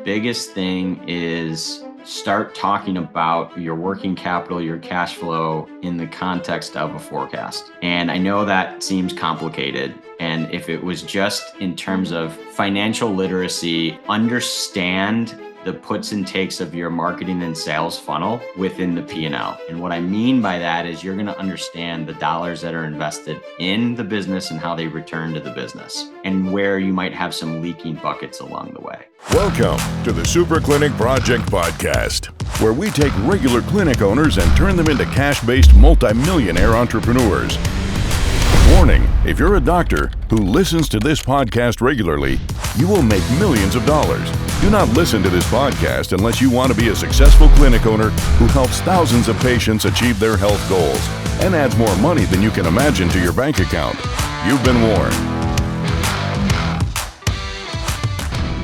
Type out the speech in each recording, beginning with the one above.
biggest thing is start talking about your working capital, your cash flow in the context of a forecast. And I know that seems complicated. And if it was just in terms of financial literacy, understand the puts and takes of your marketing and sales funnel within the P&L. And what I mean by that is you're going to understand the dollars that are invested in the business and how they return to the business and where you might have some leaking buckets along the way. Welcome to the Super Clinic Project Podcast, where we take regular clinic owners and turn them into cash-based multimillionaire entrepreneurs. Warning, if you're a doctor who listens to this podcast regularly, you will make millions of dollars. Do not listen to this podcast unless you want to be a successful clinic owner who helps thousands of patients achieve their health goals and adds more money than you can imagine to your bank account. You've been warned.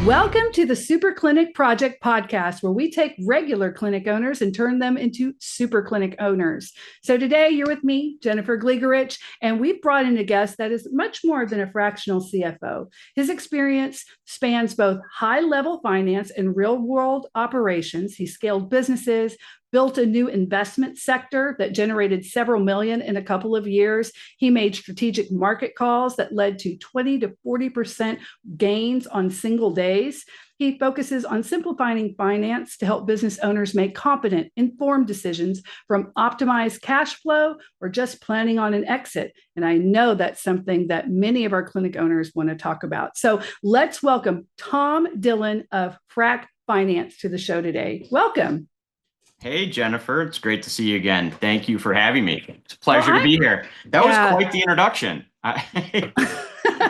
Welcome to the Super Clinic Project Podcast, where we take regular clinic owners and turn them into super clinic owners. So today you're with me, Jennifer Gligoric, and we've brought in a guest that is much more than a fractional CFO. His experience spans both high-level finance and real-world operations. He scaled businesses, built a new investment sector that generated several million in a couple of years. He made strategic market calls that led to 20 to 40% gains on single days. He focuses on simplifying finance to help business owners make competent, informed decisions from optimized cash flow or just planning on an exit. And I know that's something that many of our clinic owners want to talk about. So let's welcome Tom Dillon of Frak Finance to the show today. Welcome. Hey, Jennifer, it's great to see you again. Thank you for having me. It's a pleasure to be here. That was quite the introduction. I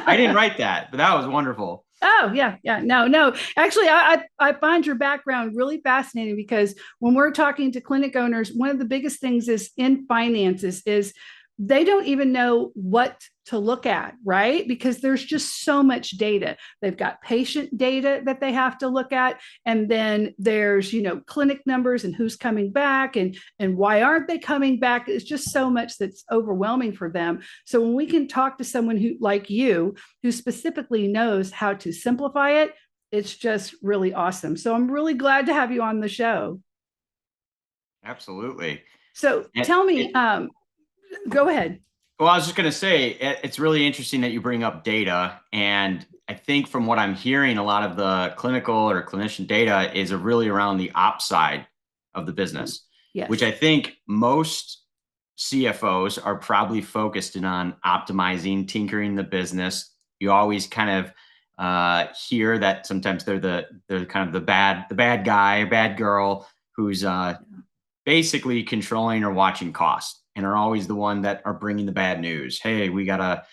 didn't write that, but that was wonderful. Oh, yeah. No. Actually, I find your background really fascinating because when we're talking to clinic owners, one of the biggest things is in finances is they don't even know what to look at, right? Because there's just so much data. They've got patient data that they have to look at. And then there's, clinic numbers and who's coming back and why aren't they coming back? It's just so much that's overwhelming for them. So when we can talk to someone who, like you, who specifically knows how to simplify it, it's just really awesome. So I'm really glad to have you on the show. Absolutely. So tell me, go ahead. Well, I was just going to say, it's really interesting that you bring up data. And I think from what I'm hearing, a lot of the clinical or clinician data is really around the ops side of the business, yes. Which I think most CFOs are probably focused in on optimizing, tinkering the business. You always kind of hear that sometimes they're kind of the bad guy, bad girl who's basically controlling or watching costs, and are always the one that are bringing the bad news. Hey, we gotta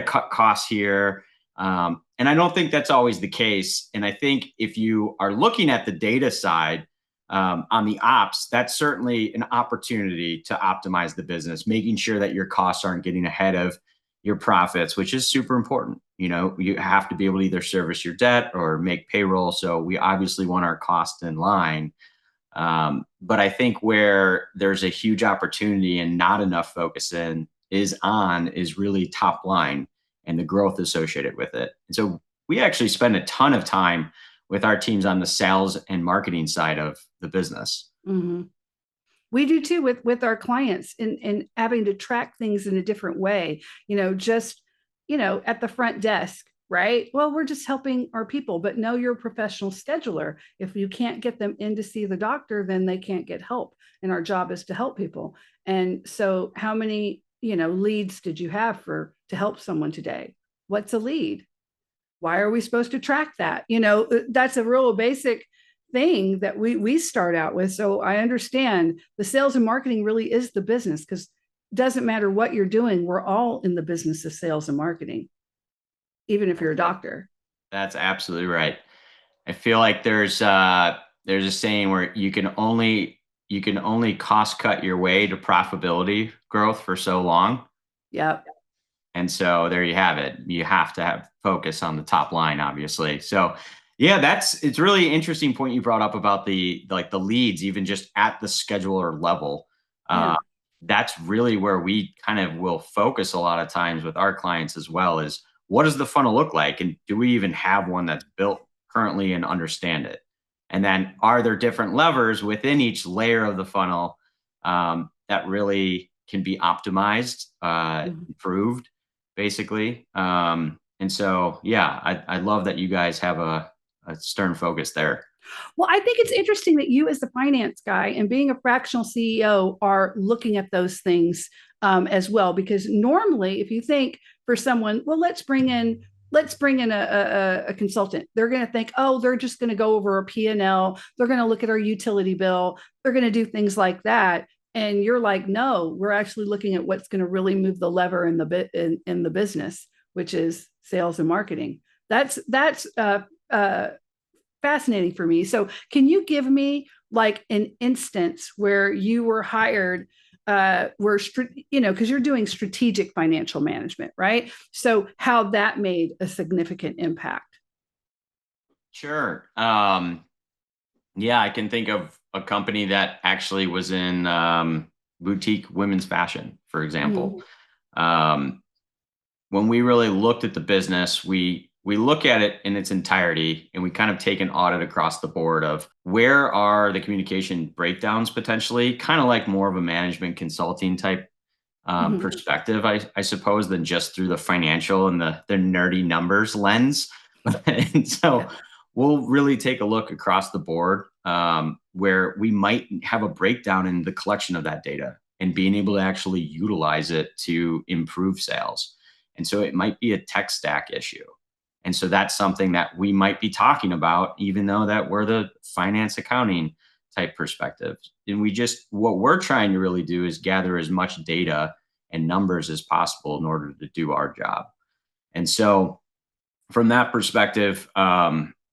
cut costs here. And I don't think that's always the case. And I think if you are looking at the data side on the ops, that's certainly an opportunity to optimize the business, making sure that your costs aren't getting ahead of your profits, which is super important. You have to be able to either service your debt or make payroll. So we obviously want our costs in line. But I think where there's a huge opportunity and not enough focus is really top line and the growth associated with it. And so we actually spend a ton of time with our teams on the sales and marketing side of the business. Mm-hmm. We do too with our clients and having to track things in a different way, at the front desk. Right? Well, we're just helping our people, but no, you're a professional scheduler. If you can't get them in to see the doctor, then they can't get help. And our job is to help people. And so how many, leads did you have to help someone today? What's a lead? Why are we supposed to track that? That's a real basic thing that we start out with. So I understand the sales and marketing really is the business, because it doesn't matter what you're doing. We're all in the business of sales and marketing, even if you're a doctor. That's absolutely right. I feel like there's a saying where you can only cost cut your way to profitability growth for so long. Yep. And so there you have it. You have to have focus on the top line, obviously. So yeah, it's really interesting point you brought up about the leads, even just at the scheduler level. Yeah. That's really where we kind of will focus a lot of times with our clients as well, is what does the funnel look like? And do we even have one that's built currently and understand it? And then are there different levers within each layer of the funnel that really can be optimized, improved, basically? And so, yeah, I love that you guys have a stern focus there. Well, I think it's interesting that you, as the finance guy and being a fractional CEO, are looking at those things as well. Because normally, if you think for someone, well, let's bring in a consultant. They're going to think, oh, they're just going to go over a P&L. They're going to look at our utility bill. They're going to do things like that. And you're like, no, we're actually looking at what's going to really move the lever in the business, which is sales and marketing. That's fascinating for me. So can you give me like an instance where you were hired because you're doing strategic financial management, right? So how that made a significant impact? Sure. Yeah, I can think of a company that actually was in boutique women's fashion, for example. When we really looked at the business, we look at it in its entirety, and we kind of take an audit across the board of where are the communication breakdowns potentially, kind of like more of a management consulting type perspective, I suppose, than just through the financial and the nerdy numbers lens. And so we'll really take a look across the board where we might have a breakdown in the collection of that data and being able to actually utilize it to improve sales. And so it might be a tech stack issue. And so that's something that we might be talking about, even though that we're the finance accounting type perspective. And what we're trying to really do is gather as much data and numbers as possible in order to do our job. And so from that perspective,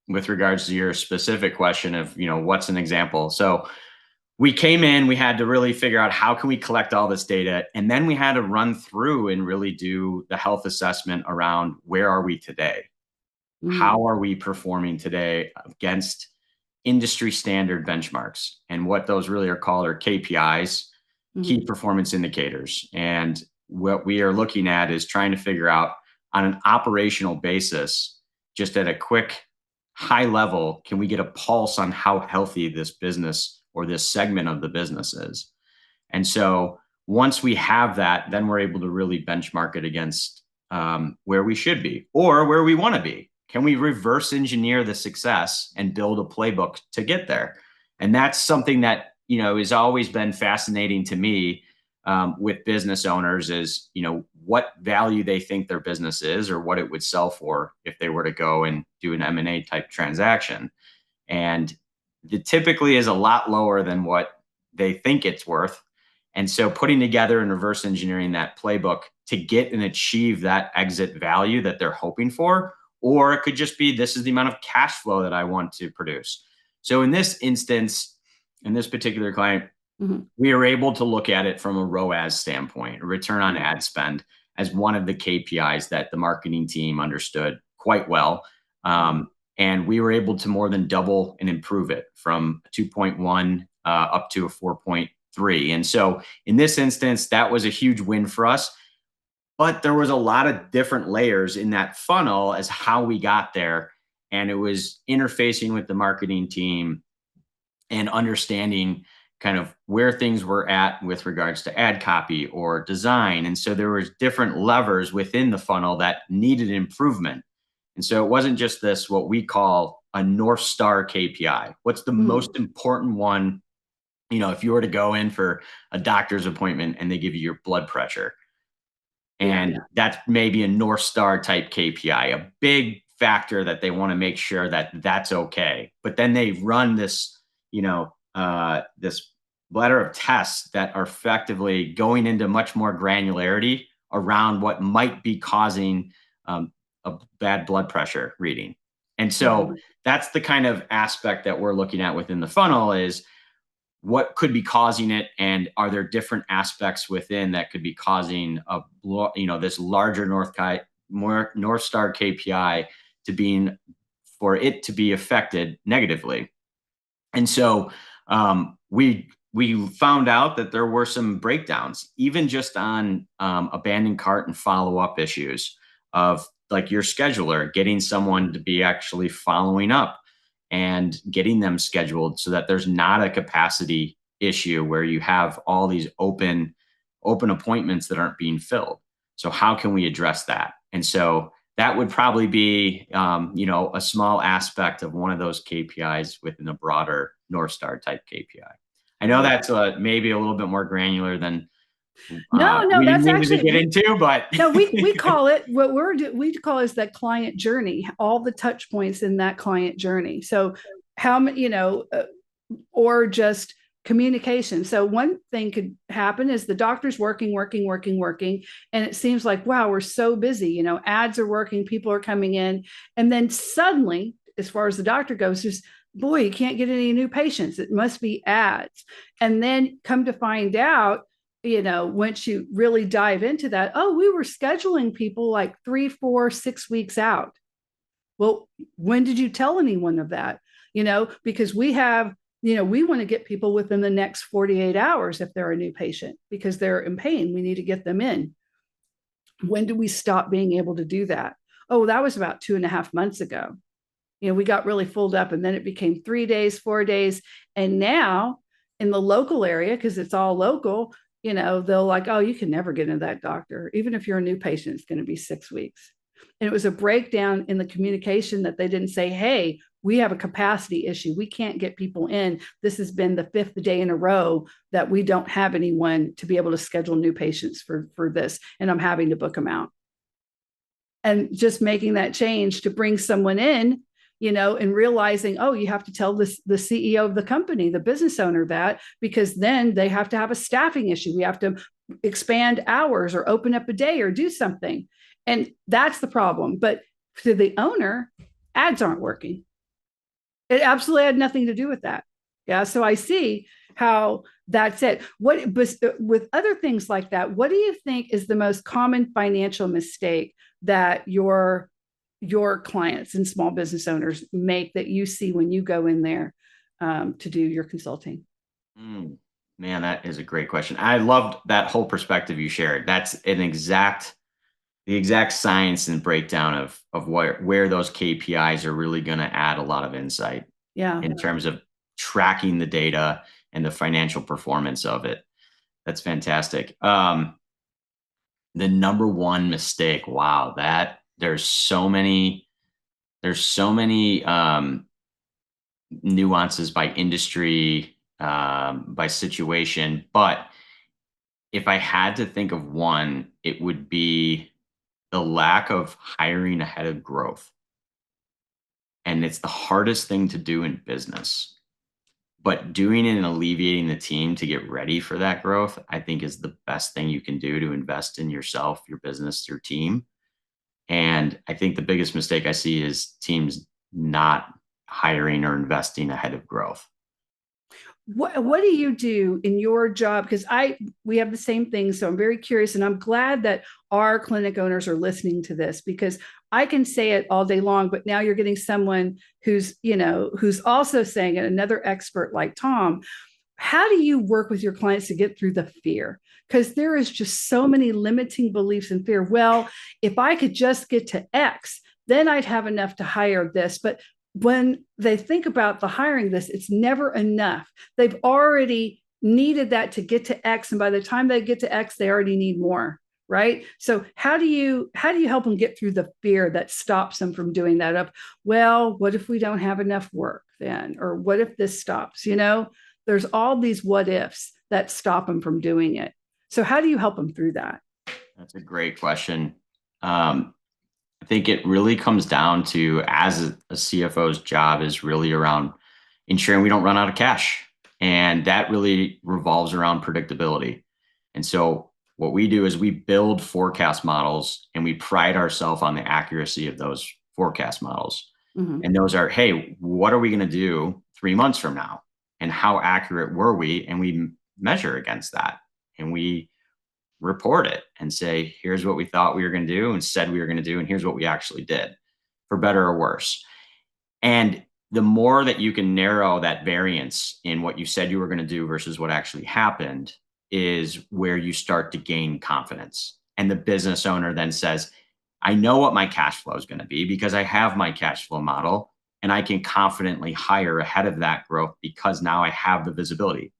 with regards to your specific question of, what's an example? So we came in, we had to really figure out how can we collect all this data. And then we had to run through and really do the health assessment around where are we today? How are we performing today against industry standard benchmarks? And what those really are called are KPIs, key performance indicators. And what we are looking at is trying to figure out on an operational basis, just at a quick high level, can we get a pulse on how healthy this business or this segment of the business is? And so once we have that, then we're able to really benchmark it against where we should be or where we want to be. Can we reverse engineer the success and build a playbook to get there? And that's something that, has always been fascinating to me with business owners is, what value they think their business is or what it would sell for if they were to go and do an M&A type transaction. And it typically is a lot lower than what they think it's worth. And so putting together and reverse engineering that playbook to get and achieve that exit value that they're hoping for, or it could just be, this is the amount of cash flow that I want to produce. So in this instance, in this particular client, we are able to look at it from a ROAS standpoint, a return on ad spend, as one of the KPIs that the marketing team understood quite well. And we were able to more than double and improve it from 2.1 up to a 4.3. And so in this instance, that was a huge win for us. But there was a lot of different layers in that funnel as how we got there. And it was interfacing with the marketing team and understanding kind of where things were at with regards to ad copy or design. And so there was different levers within the funnel that needed improvement. And so it wasn't just this, what we call a North Star KPI. What's the most important one? If you were to go in for a doctor's appointment and they give you your blood pressure, and that's maybe a North Star type KPI, a big factor that they want to make sure that that's okay. But then they run this, this bladder of tests that are effectively going into much more granularity around what might be causing a bad blood pressure reading. And so that's the kind of aspect that we're looking at within the funnel is what could be causing it, and are there different aspects within that could be causing this larger North Star KPI for it to be affected negatively. And so we found out that there were some breakdowns, even just on abandoned cart and follow-up issues of like your scheduler, getting someone to be actually following up and getting them scheduled so that there's not a capacity issue where you have all these open appointments that aren't being filled. So how can we address that? And so that would probably be, a small aspect of one of those KPIs within a broader North Star type KPI. I know that's maybe a little bit more granular than No, we that's needed to actually get into, but no, we call it what we call is that client journey, all the touch points in that client journey. So how many, or just communication. So one thing could happen is the doctor's working, and it seems like, wow, we're so busy. Ads are working, people are coming in, and then suddenly, as far as the doctor goes, there's boy, you can't get any new patients. It must be ads, and then come to find out, once you really dive into that, oh, we were scheduling people like 3, 4, 6 weeks out. Well, when did you tell anyone of that? Because we have, we want to get people within the next 48 hours if they're a new patient because they're in pain. We need to get them in. When do we stop being able to do that? Oh, that was about 2.5 months ago. We got really filled up, and then it became 3 days, 4 days. And now in the local area, because it's all local, they'll like, oh, you can never get into that doctor. Even if you're a new patient, it's going to be 6 weeks. And it was a breakdown in the communication that they didn't say, hey, we have a capacity issue. We can't get people in. This has been the 5th day in a row that we don't have anyone to be able to schedule new patients for this. And I'm having to book them out. And just making that change to bring someone in, and realizing, oh, you have to tell the CEO of the company, the business owner that, because then they have to have a staffing issue. We have to expand hours or open up a day or do something. And that's the problem. But to the owner, ads aren't working. It absolutely had nothing to do with that. Yeah. So I see how that's it. With other things like that, what do you think is the most common financial mistake that your clients and small business owners make that you see when you go in there to do your consulting? Man, that is a great question. I loved that whole perspective you shared. That's the exact science and breakdown of where those KPIs are really going to add a lot of insight. Yeah. In terms of tracking the data and the financial performance of it. That's fantastic. The number one mistake, wow, that there's so many nuances by industry, by situation. But if I had to think of one, it would be the lack of hiring ahead of growth. And it's the hardest thing to do in business. But doing it and alleviating the team to get ready for that growth, I think is the best thing you can do to invest in yourself, your business, your team. And I think the biggest mistake I see is teams not hiring or investing ahead of growth. What do you do in your job? Because we have the same thing. So I'm very curious, and I'm glad that our clinic owners are listening to this, because I can say it all day long, but now you're getting someone who's also saying it, another expert like Tom. How do you work with your clients to get through the fear? Because there is just so many limiting beliefs and fear. Well, if I could just get to X, then I'd have enough to hire this. But when they think about the hiring this, it's never enough. They've already needed that to get to X. And by the time they get to X, they already need more. Right. So how do you help them get through the fear that stops them from doing that? Well, what if we don't have enough work then? Or what if this stops? There's all these what ifs that stop them from doing it. So how do you help them through that? That's a great question. I think it really comes down to, as a CFO's job is really around ensuring we don't run out of cash. And that really revolves around predictability. And so what we do is we build forecast models, and we pride ourselves on the accuracy of those forecast models. Mm-hmm. And those are, hey, what are we going to do 3 months from now? And how accurate were we? And we measure against that. And we report it and say, here's what we thought we were going to do and said we were going to do, and here's what we actually did, for better or worse. And the more that you can narrow that variance in what you said you were going to do versus what actually happened is where you start to gain confidence. And the business owner then says, I know what my cash flow is going to be because I have my cash flow model, and I can confidently hire ahead of that growth because now I have the visibility.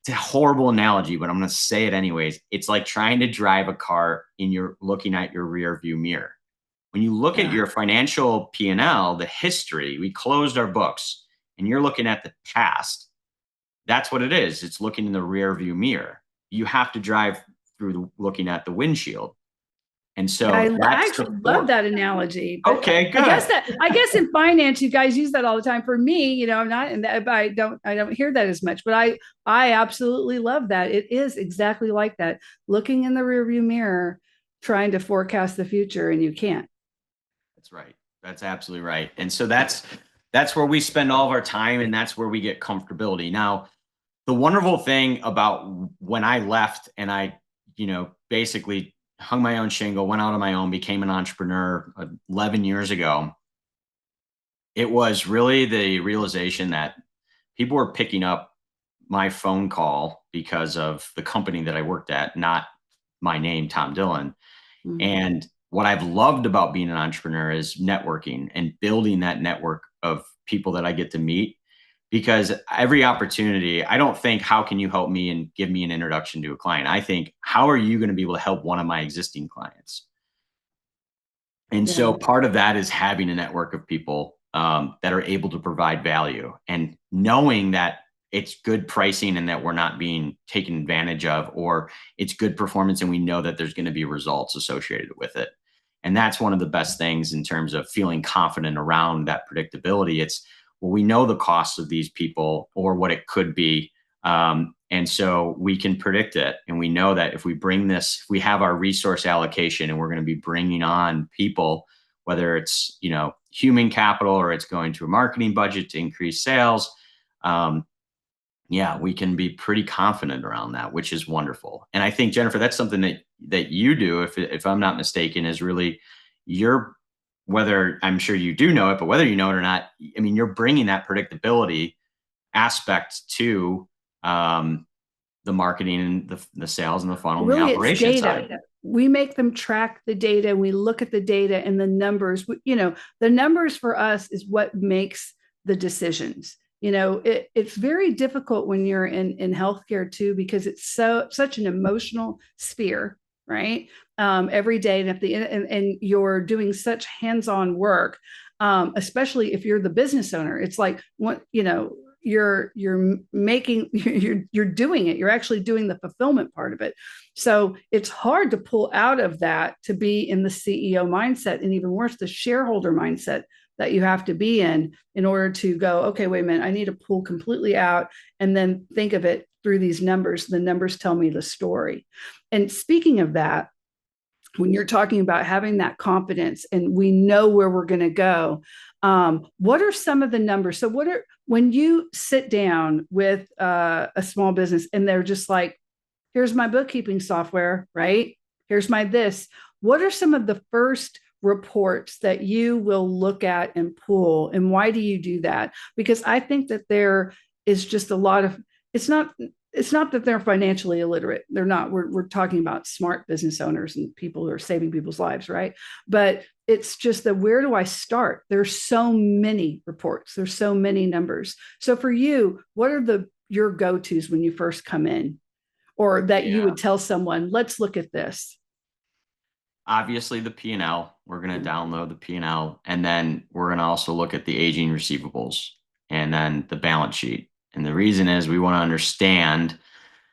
It's a horrible analogy, but I'm going to say it anyways. It's like trying to drive a car and you're looking at your rear view mirror. When you look at Yeah. your financial P&L, the history, we closed our books and you're looking at the past. That's what it is. It's looking in the rear view mirror. You have to drive through looking at the windshield. And I so that's the actually love fork. that analogy, but Okay, good. I guess in finance, you guys use that all the time. For me, I'm not in that, I don't hear that as much, but I absolutely love that. It is exactly like that. Looking in the rearview mirror, trying to forecast the future, and you can't. That's right. That's absolutely right. And so that's where we spend all of our time, and that's where we get comfortability. Now, the wonderful thing about when I left and I, basically hung my own shingle, went out on my own, became an entrepreneur 11 years ago, it was really the realization that people were picking up my phone call because of the company that I worked at, not my name, Tom Dillon. Mhm. And what I've loved about being an entrepreneur is networking and building that network of people that I get to meet. Because every opportunity, I don't think, how can you help me and give me an introduction to a client? I think, how are you going to be able to help one of my existing clients? And Yeah. so part of that is having a network of people that are able to provide value and knowing that it's good pricing and that we're not being taken advantage of, or it's good performance and we know that there's going to be results associated with it. And that's one of the best things in terms of feeling confident around that predictability. It's, well, we know the costs of these people or what it could be. And so we can predict it. And we know that if we bring this, if we have our resource allocation and we're going to be bringing on people, whether it's, human capital or it's going to a marketing budget to increase sales, yeah, we can be pretty confident around that, which is wonderful. And I think, Jennifer, that's something that you do, if I'm not mistaken, is really your, whether, I'm sure you do know it, but whether you know it or not, I mean, you're bringing that predictability aspect to the marketing and the sales and the funnel and the Really, it's operations data. side. We make them track the data. We look at the data and the numbers. The numbers for us is what makes the decisions. It's very difficult when you're in healthcare too, because it's such an emotional sphere, right? Every day, and at the end, and you're doing such hands-on work, especially if you're the business owner. It's like what you're making, you're doing it. You're actually doing the fulfillment part of it. So it's hard to pull out of that to be in the CEO mindset, and even worse, the shareholder mindset that you have to be in order to go, okay, wait a minute, I need to pull completely out and then think of it through these numbers. The numbers tell me the story. And speaking of that, when you're talking about having that confidence and we know where we're going to go, what are some of the numbers? So when you sit down with a small business and they're just like, here's my bookkeeping software, right? Here's my this. What are some of the first reports that you will look at and pull? And why do you do that? Because I think that there is just a lot of, it's not that they're financially illiterate. They're not. We're talking about smart business owners and people who are saving people's lives, right? But it's just that, where do I start? There's so many reports. There's so many numbers. So for you, what are your go-tos when you first come in, or that you would tell someone, let's look at this? Obviously the P&L, we're going to download the P&L, and then we're going to also look at the aging receivables and then the balance sheet. And the reason is we want to understand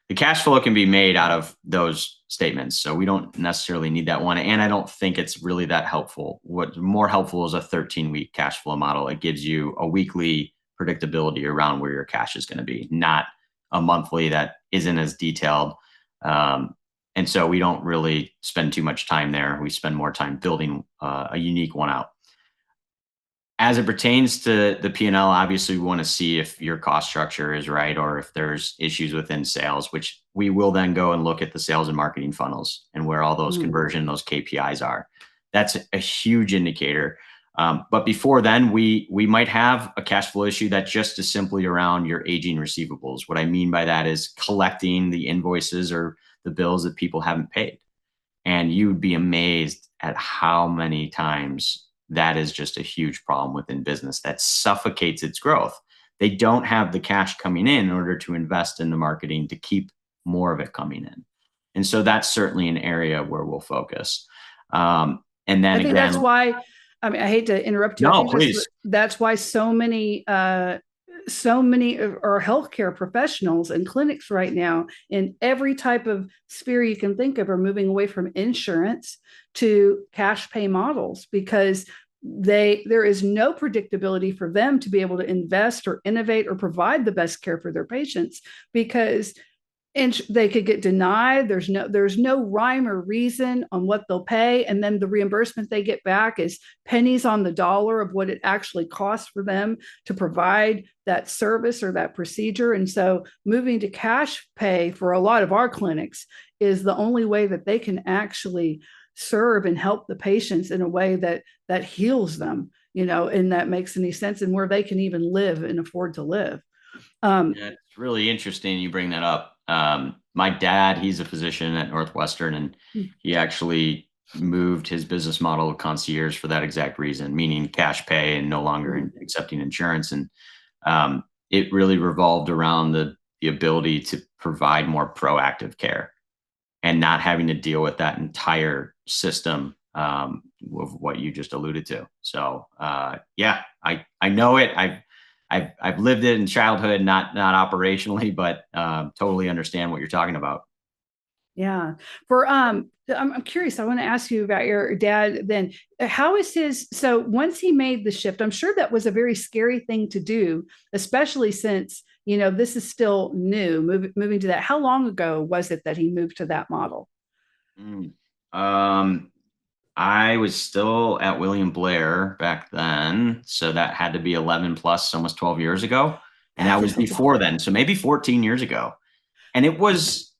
the cash flow can be made out of those statements. So we don't necessarily need that one. And I don't think it's really that helpful. What's more helpful is a 13-week cash flow model. It gives you a weekly predictability around where your cash is going to be, not a monthly that isn't as detailed. And so we don't really spend too much time there. We spend more time building a unique one out. As it pertains to the P&L, obviously we want to see if your cost structure is right or if there's issues within sales, which we will then go and look at the sales and marketing funnels and where all those conversion, those KPIs are. That's a huge indicator. But before then, we might have a cash flow issue that just is simply around your aging receivables. What I mean by that is collecting the invoices or the bills that people haven't paid. And you'd be amazed at how many times that is just a huge problem within business that suffocates its growth. They don't have the cash coming in order to invest in the marketing to keep more of it coming in. And so that's certainly an area where we'll focus. And then I think again, that's why, I mean, I hate to interrupt you. I no, think please. that's why so many of our healthcare professionals and clinics right now in every type of sphere you can think of are moving away from insurance to cash pay models, because there is no predictability for them to be able to invest or innovate or provide the best care for their patients, because they could get denied. There's no rhyme or reason on what they'll pay, and then the reimbursement they get back is pennies on the dollar of what it actually costs for them to provide that service or that procedure. And so moving to cash pay for a lot of our clinics is the only way that they can actually serve and help the patients in a way that heals them, and that makes any sense, and where they can even live and afford to live. Yeah, it's really interesting you bring that up. My dad, he's a physician at Northwestern, and he actually moved his business model to concierge for that exact reason, meaning cash pay and no longer accepting insurance. And it really revolved around the ability to provide more proactive care and not having to deal with that entire system of what you just alluded to. So yeah, I know it. I've lived it in childhood, not operationally, but totally understand what you're talking about. Yeah. I'm curious. I want to ask you about your dad then. How is so once he made the shift, I'm sure that was a very scary thing to do, especially since, this is still new, moving to that. How long ago was it that he moved to that model? I was still at William Blair back then, so that had to be 11 plus, almost 12 years ago. And that was before then, so maybe 14 years ago. And it was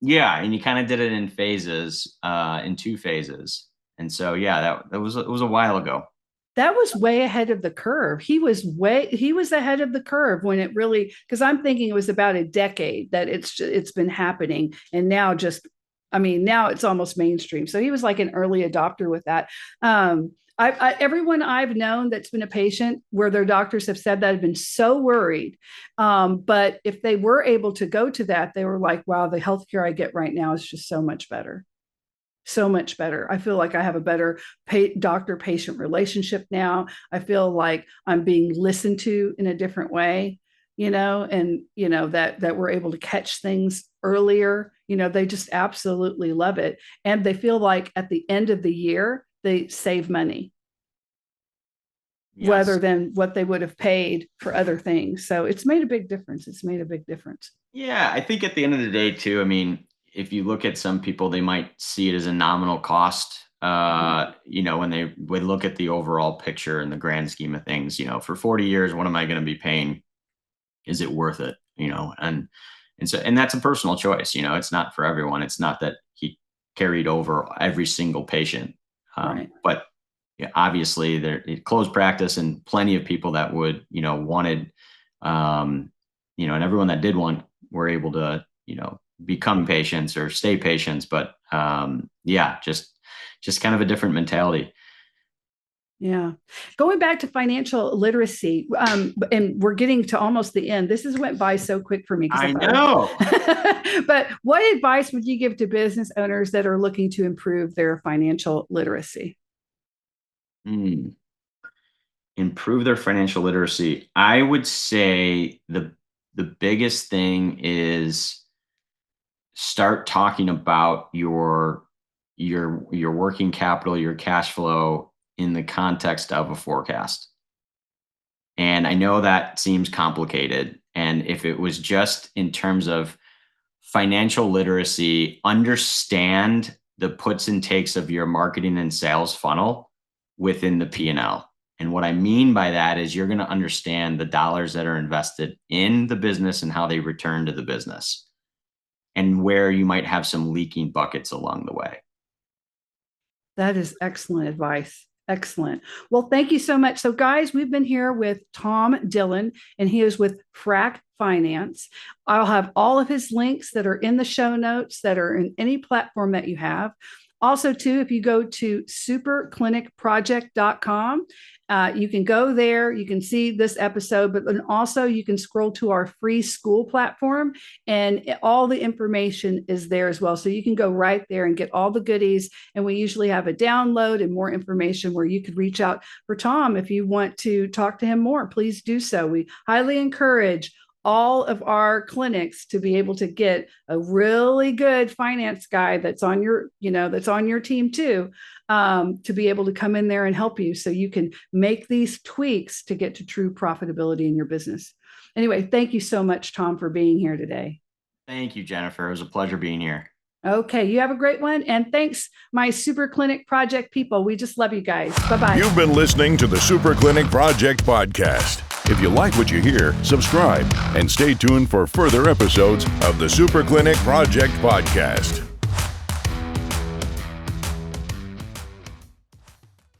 yeah, and you kind of did it in phases, in 2 phases. And so yeah, it was a while ago. That was way ahead of the curve. He was ahead of the curve when it really, because I'm thinking it was about a decade that it's been happening, and now now it's almost mainstream. So he was like an early adopter with that. Everyone I've known that's been a patient where their doctors have said that have been so worried. But if they were able to go to that, they were like, wow, the healthcare I get right now is just so much better. So much better. I feel like I have a better doctor-patient relationship now. I feel like I'm being listened to in a different way, and that we're able to catch things earlier. They just absolutely love it. And they feel like at the end of the year, they save money. Yes. Rather than what they would have paid for other things. So it's made a big difference. Yeah, I think at the end of the day too, I mean, if you look at some people, they might see it as a nominal cost. When they would look at the overall picture in the grand scheme of things, for 40 years, what am I going to be paying? Is it worth it? And that's a personal choice. It's not for everyone. It's not that he carried over every single patient. Right. But yeah, obviously there closed practice and plenty of people that would, wanted, and everyone that did want were able to, become patients or stay patients. But yeah, just kind of a different mentality. Yeah. Going back to financial literacy, and we're getting to almost the end. This has went by so quick for me. I know. But what advice would you give to business owners that are looking to improve their financial literacy? Improve their financial literacy. I would say the biggest thing is start talking about your working capital, your cash flow in the context of a forecast. And I know that seems complicated. And if it was just in terms of financial literacy, understand the puts and takes of your marketing and sales funnel within the P&L. And what I mean by that is you're going to understand the dollars that are invested in the business and how they return to the business, and where you might have some leaking buckets along the way. That is excellent advice. Excellent. Well, thank you so much. So guys, we've been here with Tom Dillon, and he is with Frak Finance. I'll have all of his links that are in the show notes, that are in any platform that you have. Also, too, if you go to superclinicproject.com, you can go there, you can see this episode, but then also you can scroll to our free school platform and all the information is there as well. So you can go right there and get all the goodies. And we usually have a download and more information where you could reach out for Tom. If you want to talk to him more, please do so. We highly encourage all of our clinics to be able to get a really good finance guy that's on your, that's on your team too, to be able to come in there and help you so you can make these tweaks to get to true profitability in your business. Anyway, thank you so much, Tom, for being here today. Thank you, Jennifer. It was a pleasure being here. Okay, you have a great one. And thanks, my Super Clinic Project people. We just love you guys. Bye-bye. You've been listening to the Super Clinic Project podcast. If you like what you hear, subscribe and stay tuned for further episodes of the Super Clinic Project podcast.